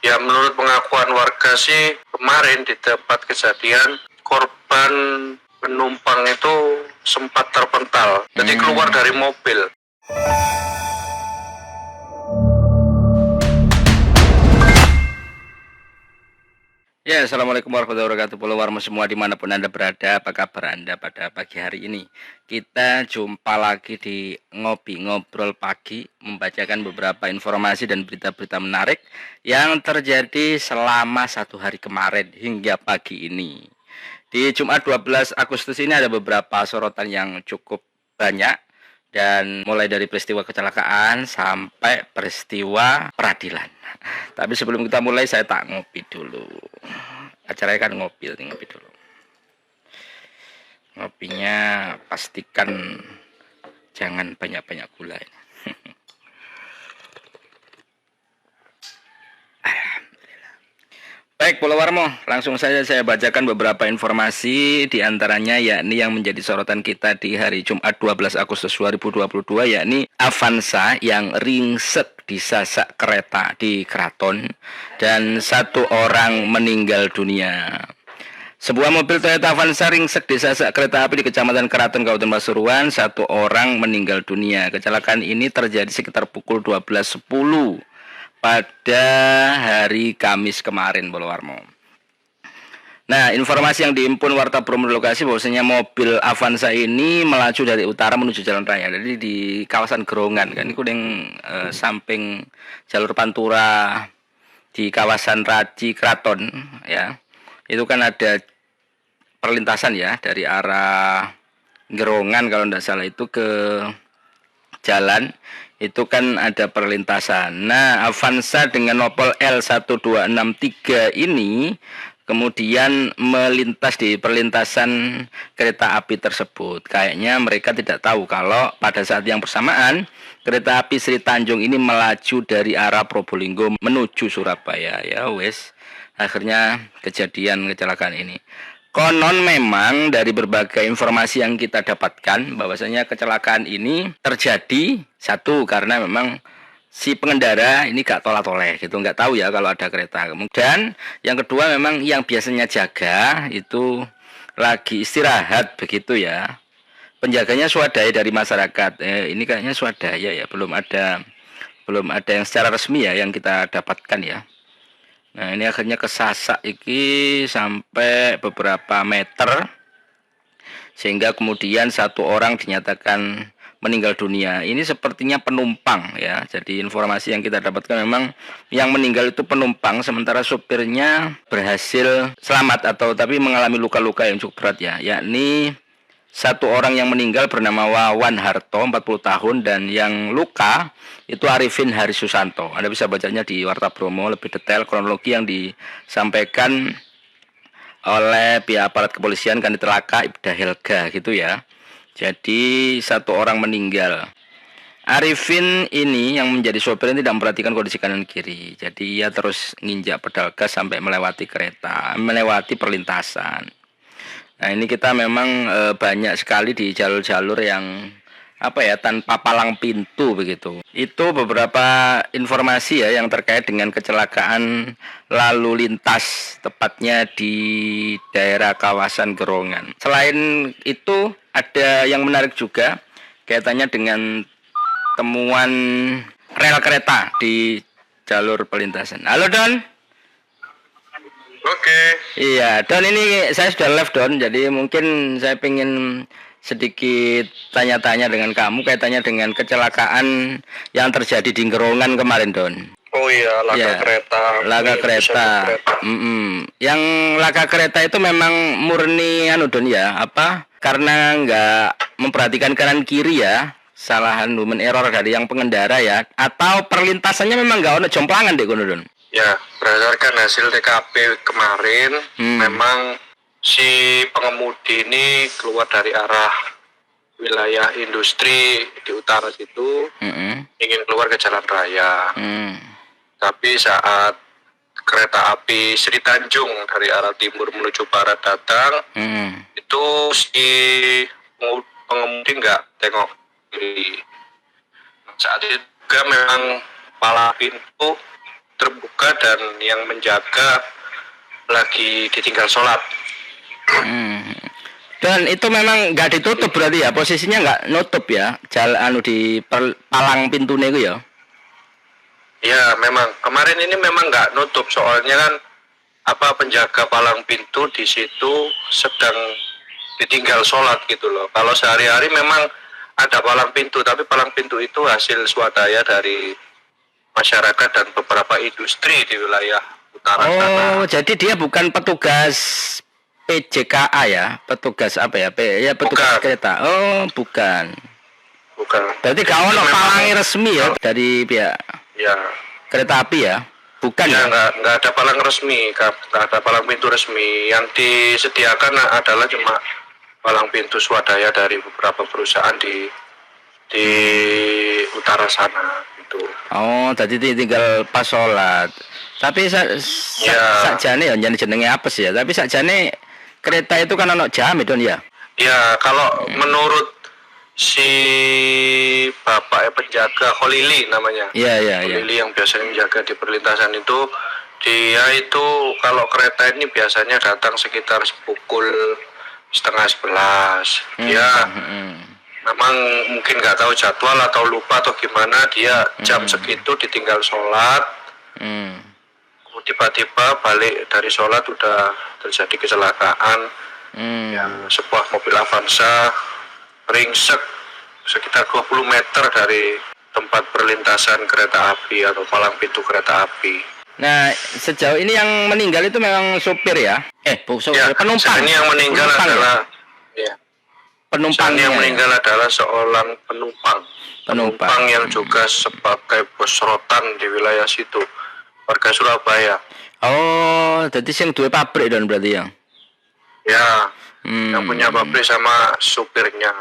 Ya menurut pengakuan warga sih kemarin di tempat kejadian korban penumpang itu sempat terpental. Jadi keluar dari mobil. Ya, Assalamualaikum warahmatullahi wabarakatuh. Follower semua dimanapun Anda berada, apa kabar Anda pada pagi hari ini? Kita jumpa lagi di Ngopi Ngobrol Pagi, membacakan beberapa informasi dan berita-berita menarik yang terjadi selama satu hari kemarin hingga pagi ini. Di Jumat 12 Agustus ini ada beberapa sorotan yang cukup banyak, dan mulai dari peristiwa kecelakaan sampai peristiwa peradilan. Tapi sebelum kita mulai, saya tak ngopi dulu. Acaranya kan ngopi dulu. Ngopinya pastikan jangan banyak-banyak gula. Baik, Polowarmo, langsung saja saya bacakan beberapa informasi diantaranya yakni yang menjadi sorotan kita di hari Jumat 12 Agustus 2022 yakni Avanza yang ringsek disasak kereta di Kraton dan satu orang meninggal dunia. Sebuah mobil Toyota Avanza ringsek disasak kereta api di Kecamatan Kraton, Kabupaten Pasuruan, satu orang meninggal dunia. Kecelakaan ini terjadi sekitar pukul 12.10 pada hari Kamis kemarin, Polowarmo. Nah, informasi yang dihimpun Warta Promo lokasi bahwasanya mobil Avanza ini melaju dari utara menuju jalan raya. Jadi di kawasan Gerongan kan, itu yang samping jalur Pantura di kawasan Raji Kraton ya. Itu kan ada perlintasan ya dari arah Gerongan kalau tidak salah itu ke jalan itu kan ada perlintasan. Nah, Avanza dengan nopol L1263 ini kemudian melintas di perlintasan kereta api tersebut. Kayaknya mereka tidak tahu kalau pada saat yang bersamaan kereta api Sri Tanjung ini melaju dari arah Probolinggo menuju Surabaya. Ya wes, akhirnya kejadian kecelakaan ini. Konon memang dari berbagai informasi yang kita dapatkan bahwasanya kecelakaan ini terjadi satu karena memang si pengendara ini gak tolak-toleh gitu, nggak tahu ya kalau ada kereta. Kemudian yang kedua memang yang biasanya jaga itu lagi istirahat begitu ya. Penjaganya swadaya dari masyarakat. Ini kayaknya swadaya ya, belum ada yang secara resmi ya yang kita dapatkan ya. Nah, ini akhirnya kesasak iki sampai beberapa meter sehingga kemudian satu orang dinyatakan meninggal dunia. Ini sepertinya penumpang ya. Jadi informasi yang kita dapatkan memang yang meninggal itu penumpang, sementara supirnya berhasil selamat atau tapi mengalami luka-luka yang cukup berat ya. Yakni satu orang yang meninggal bernama Wawan Harto 40 tahun dan yang luka itu Arifin Hari Susanto. Anda bisa bacanya di Warta Bromo lebih detail kronologi yang disampaikan oleh pihak aparat kepolisian Kanit Laka Ibda Helga gitu ya. Jadi satu orang meninggal. Arifin ini yang menjadi sopir tidak memperhatikan kondisi kanan kiri. Jadi ia terus nginjak pedal gas sampai melewati perlintasan. Nah, ini kita memang banyak sekali di jalur-jalur yang tanpa palang pintu begitu. Itu beberapa informasi ya yang terkait dengan kecelakaan lalu lintas tepatnya di daerah kawasan Gerongan. Selain itu ada yang menarik juga kaitannya dengan temuan rel kereta di jalur perlintasan. Halo Don. Oke. Iya, Don, ini saya sudah live Don, jadi mungkin saya ingin sedikit tanya-tanya dengan kamu kaitannya dengan kecelakaan yang terjadi di Gerongan kemarin Don. Oh iya, laka kereta. Laka kereta. Yang laka kereta itu memang murni Don ya, karena nggak memperhatikan kanan kiri ya, kesalahan human error dari yang pengendara ya, atau perlintasannya memang nggak ada jomplangan deh Don. Ya, berdasarkan hasil TKP kemarin, memang si pengemudi ini keluar dari arah wilayah industri di utara situ, ingin keluar ke jalan raya. Tapi saat kereta api Sri Tanjung dari arah timur menuju barat datang, itu si pengemudi nggak tengok kiri. Saat itu juga memang kepala pintu terbuka dan yang menjaga lagi ditinggal sholat. Dan itu memang nggak ditutup berarti ya, posisinya nggak nutup ya, jalan di palang pintunya itu ya? Ya memang kemarin ini memang nggak nutup, soalnya kan penjaga palang pintu di situ sedang ditinggal sholat gitu loh. Kalau sehari-hari memang ada palang pintu, tapi palang pintu itu hasil swadaya dari masyarakat dan beberapa industri di wilayah utara sana. Jadi dia bukan petugas PJKA ya, petugas apa ya? Petugas Bukan. kereta. Bukan. Bukan. Berarti gak ono palangi resmi ya dari pihak Ya. kereta api ya? Bukan Ya, ya? nggak ada palang resmi, nggak ada palang pintu resmi. Yang disediakan adalah cuma palang pintu swadaya dari beberapa perusahaan di utara sana gitu. Jadi tinggal pas sholat. Tapi sakjane ya jenenge apes ya. Tapi sakjane kereta itu kan ono jam itu ya. Ya, kalau menurut si bapak penjaga Kholili namanya. Iya. Kholili yang biasanya menjaga di perlintasan itu, dia itu kalau kereta ini biasanya datang sekitar pukul 10:30. Dia memang mungkin nggak tahu jadwal atau lupa atau gimana, dia jam segitu ditinggal sholat. Tiba-tiba balik dari sholat udah terjadi kecelakaan. Yang sebuah mobil Avanza ringsek sekitar 20 meter dari tempat perlintasan kereta api atau palang pintu kereta api. Nah, sejauh ini yang meninggal itu memang sopir ya? Penumpang. Ini yang meninggal adalah penumpang yang meninggal adalah seorang penumpang yang juga sebagai bos rotan di wilayah situ, warga Surabaya. Jadi sing duwe pabrik dan berarti ya? Ya, yang punya pabrik sama supirnya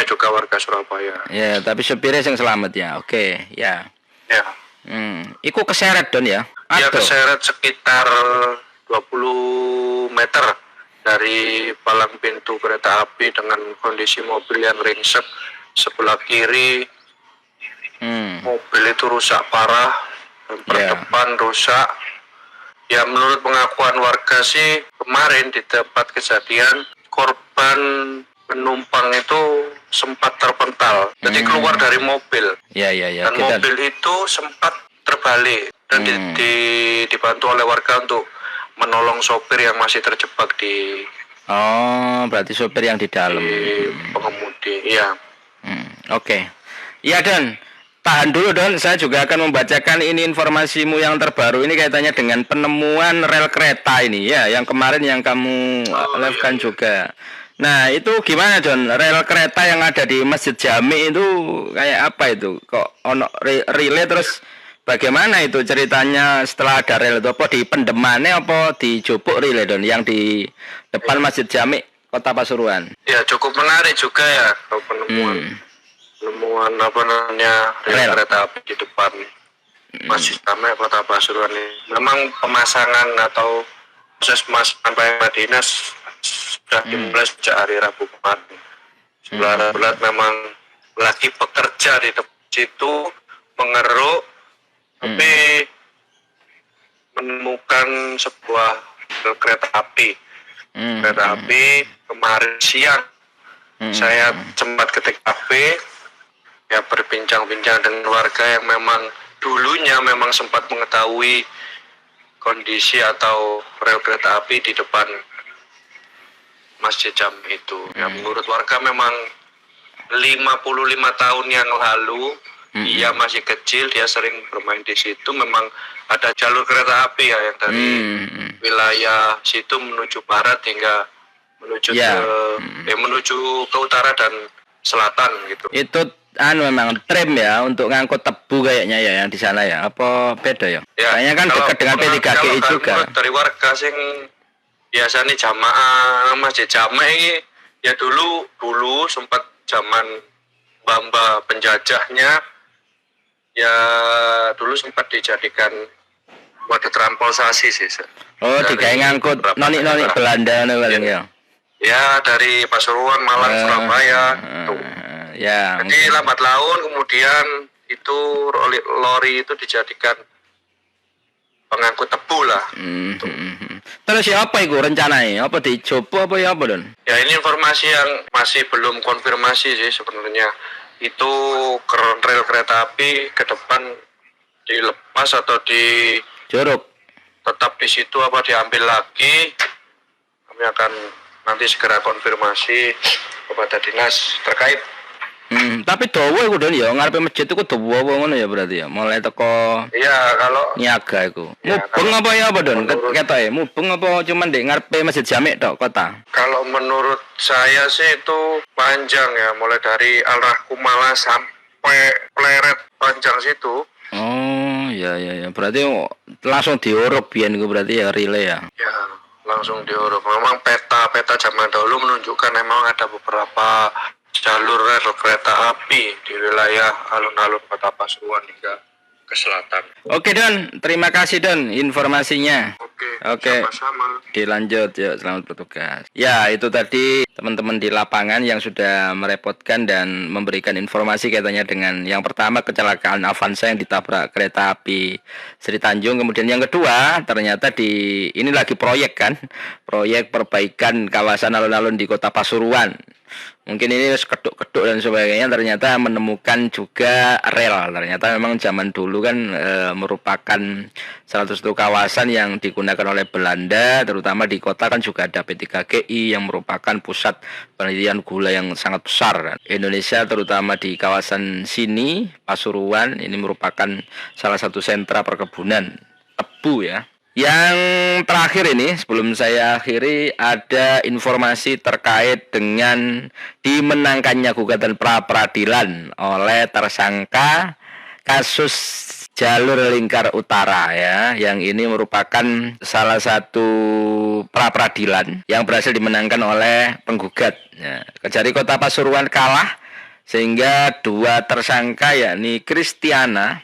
juga warga Surabaya. Ya, tapi supirnya yang selamat ya, oke, ya. Ya. Iku keseret don ya? Dia keseret sekitar 20 meter dari palang pintu kereta api dengan kondisi mobil yang ringsek sebelah kiri. Mobil itu rusak parah, depan rusak. Ya, menurut pengakuan warga sih kemarin di tempat kejadian korban penumpang itu sempat terpental, jadi keluar dari mobil. Ya. Dan mobil itu sempat terbalik dan dibantu oleh warga untuk menolong sopir yang masih terjebak di. Berarti sopir yang di dalam. Di pengemudi, iya. Oke. Iya Don, tahan dulu Don, saya juga akan membacakan ini informasimu yang terbaru ini kaitannya dengan penemuan rel kereta ini ya, yang kemarin yang kamu live-kan juga. Nah, itu gimana Don? Rel kereta yang ada di Masjid Jami itu kayak apa itu? Kok ono relay terus bagaimana itu ceritanya setelah ada rel itu? Apa di pendemannya apa di Jupuk relay Don yang di depan Masjid Jami Kota Pasuruan? Ya, cukup menarik juga ya kalau penemuan rel kereta api di depan Masjid Jami Kota Pasuruan ini. Memang pemasangan atau proses pemasangan payung dinas sudah dimulai sejak hari Rabu kemarin. Berat memang lagi bekerja di depan situ mengeruk, tapi menemukan sebuah kereta api. Kereta api kemarin siang saya sempat ke TKP, ya berbincang-bincang dengan warga yang memang dulunya memang sempat mengetahui kondisi atau rel kereta api di depan Masjid Jami itu. Ya, menurut warga memang 55 tahun yang lalu dia masih kecil, dia sering bermain di situ. Memang ada jalur kereta api ya yang dari wilayah situ menuju barat hingga menuju menuju ke utara dan selatan gitu. Itu memang tram ya untuk ngangkut tebu kayaknya ya yang di sana ya. Apa beda ya? Kayaknya kan dekat dengan P3GI juga. Dari warga sing biasanya jamaah Masjid Jami ini ya dulu sempat zaman Bamba penjajahnya ya dulu sempat dijadikan wadah transportasi sih. Digawe ngangkut nonik Belanda paling ya. Ya dari Pasuruan, Malang, Surabaya. Ya. Jadi lambat laun kemudian itu lori itu dijadikan pengangkut tebu lah. Terus siapa itu rencananya? Apa dicoba apa ya apa Don? Ya ini informasi yang masih belum konfirmasi sih sebenarnya. Itu rel kereta api ke depan dilepas atau Jorok. tetap di situ apa diambil lagi. Kami akan nanti segera konfirmasi kepada dinas terkait. Tapi dawa iku Don ya ngarepe masjid iku dawa ngono ya berarti ya. Mulai teko Iya, kalau niaga iku. Ya, Mubeng apa ya apa Don? menurut- Ketoke mubeng apa cuman di ngarepe Masjid Jami tok kota? kalau menurut saya sih itu panjang ya, mulai dari Arah Kumala sampai Pleret panjang situ. Oh, ya. Berarti langsung diuruk biyen iku berarti ya relay ya. Ya, langsung diuruk. Memang peta zaman dahulu menunjukkan memang ada beberapa jalur rel kereta api di wilayah alun-alun Kota Pasuruan hingga ke selatan. Oke Don, terima kasih Don informasinya. Oke. Sama-sama. Dilanjut ya, selamat bertugas. Ya, itu tadi teman-teman di lapangan yang sudah merepotkan dan memberikan informasi kaitannya dengan yang pertama kecelakaan Avanza yang ditabrak kereta api Sri Tanjung. Kemudian yang kedua, ternyata ini lagi proyek kan, proyek perbaikan kawasan alun-alun di Kota Pasuruan. Mungkin ini keduk-keduk dan sebagainya, ternyata menemukan juga rel. Ternyata memang zaman dulu kan merupakan salah satu kawasan yang digunakan oleh Belanda, terutama di kota kan juga ada P3GI yang merupakan pusat penelitian gula yang sangat besar. Indonesia terutama di kawasan sini, Pasuruan, ini merupakan salah satu sentra perkebunan tebu ya. Yang terakhir ini, sebelum saya akhiri, ada informasi terkait dengan dimenangkannya gugatan pra-peradilan oleh tersangka kasus jalur lingkar utara ya, yang ini merupakan salah satu pra-peradilan yang berhasil dimenangkan oleh penggugat. Ya, Kejari Kota Pasuruan kalah sehingga dua tersangka yakni Kristiana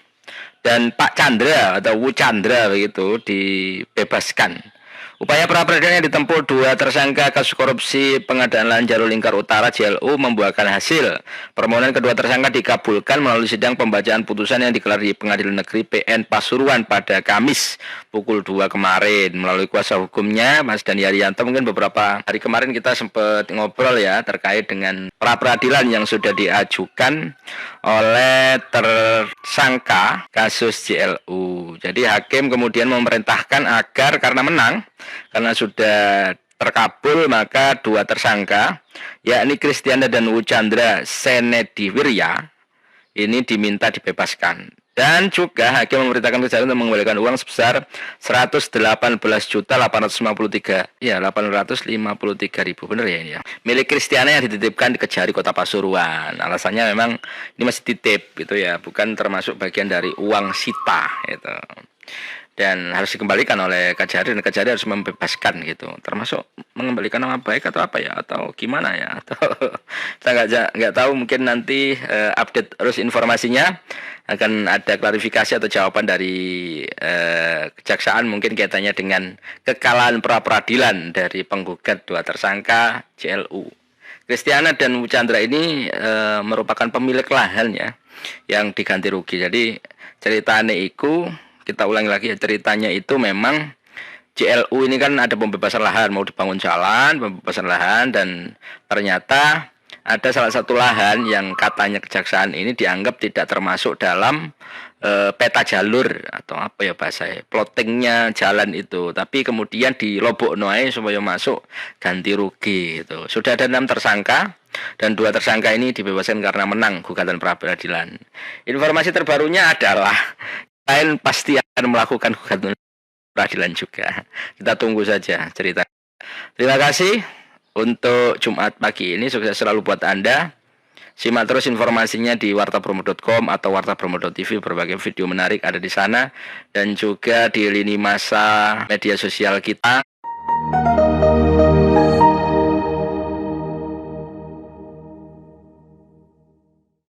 dan Pak Chandra atau Wu Chandra begitu dibebaskan. Upaya pra-peradilan yang ditempuh dua tersangka kasus korupsi pengadaan lahan jalur lingkar utara JLU membuahkan hasil. Permohonan kedua tersangka dikabulkan melalui sidang pembacaan putusan yang digelar di Pengadilan Negeri PN Pasuruan pada Kamis pukul 2 kemarin. Melalui kuasa hukumnya Mas Dani Arianto, mungkin beberapa hari kemarin kita sempat ngobrol ya terkait dengan pra-peradilan yang sudah diajukan oleh tersangka kasus JLU. Jadi hakim kemudian memerintahkan agar karena menang, karena sudah terkabul, maka dua tersangka yakni Kristiana dan Wu Chandra Senediwirya ini diminta dibebaskan. Dan juga hakim memerintahkan Kejari untuk mengembalikan uang sebesar 118.853.853.000 benar ya ini ya. Milik Kristiana yang dititipkan di Kejari Kota Pasuruan. Alasannya memang ini masih titip gitu ya, bukan termasuk bagian dari uang sita gitu. Dan harus dikembalikan oleh Kejari, dan Kejari harus membebaskan gitu, termasuk mengembalikan nama baik atau apa ya, atau gimana ya, atau kita nggak tahu. Mungkin nanti update terus informasinya, akan ada klarifikasi atau jawaban dari kejaksaan mungkin kaitannya dengan kekalahan pra-peradilan dari penggugat dua tersangka JLU. Kristiana dan Wu Chandra ini merupakan pemilik lahan ya yang diganti rugi. Jadi ceritanya itu, kita ulangi lagi ya, ceritanya itu memang JLU ini kan ada pembebasan lahan, mau dibangun jalan, pembebasan lahan, dan ternyata ada salah satu lahan yang katanya kejaksaan ini dianggap tidak termasuk dalam peta jalur atau apa ya bahasa plottingnya jalan itu, tapi kemudian dilobokno ae supaya masuk ganti rugi gitu. Sudah ada 6 tersangka dan 2 tersangka ini dibebaskan karena menang gugatan pra-peradilan. Informasi terbarunya adalah lain pasti akan melakukan gugatan peradilan juga. Kita tunggu saja cerita. Terima kasih untuk Jumat pagi ini, sukses selalu buat Anda. Simak terus informasinya di wartabromo.com atau wartabromo.tv. Berbagai video menarik ada di sana, dan juga di lini masa media sosial kita.